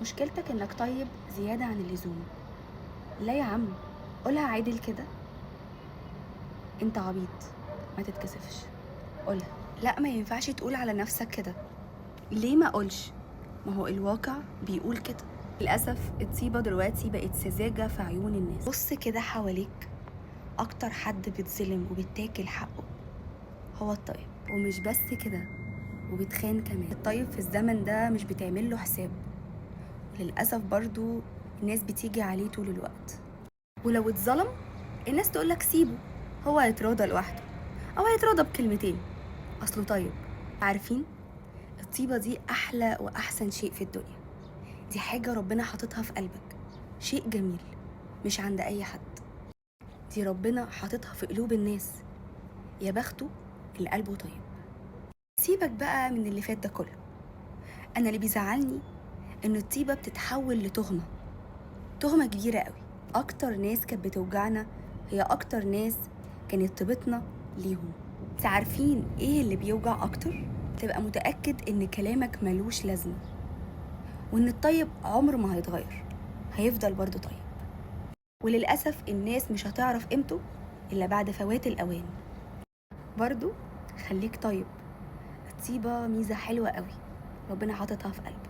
مشكلتك انك طيب زيادة عن اللزوم. لا يا عم، قولها عادل كده. انت عبيط، ما تتكسفش، قولها. لا، ما ينفعش تقول على نفسك كده. ليه ما اقولش؟ ما هو الواقع بيقول كده. للأسف الطيبة دلوقتي بقت سذاجة في عيون الناس. بص كده حواليك، اكتر حد بيتظلم وبيتاكل حقه هو الطيب. ومش بس كده، وبتخان كمان. الطيب في الزمن ده مش بتعمل له حساب، وللأسف برضو الناس بتيجي عليه طول الوقت. ولو اتظلم الناس تقولك سيبه، هو هيتراضى لوحده او هيتراضى بكلمتين، اصله طيب. عارفين، الطيبة دي احلى واحسن شيء في الدنيا. دي حاجة ربنا حاططها في قلبك، شيء جميل مش عند اي حد. دي ربنا حاططها في قلوب الناس، يا بخته اللي قلبه طيب. سيبك بقى من اللي فات ده كله. انا اللي بيزعلني ان الطيبة بتتحول لتهمة، تهمة كبيرة قوي. اكتر ناس كانت بتوجعنا هي اكتر ناس كانت طيبتنا ليهم. عارفين ايه اللي بيوجع اكتر؟ تبقى متأكد ان كلامك ملوش لازمة، وان الطيب عمره ما هيتغير، هيفضل برضه طيب. وللأسف الناس مش هتعرف قيمته إلا بعد فوات الأوان. برضه خليك طيب، الطيبة ميزة حلوة قوي ربنا حاططها في قلبك.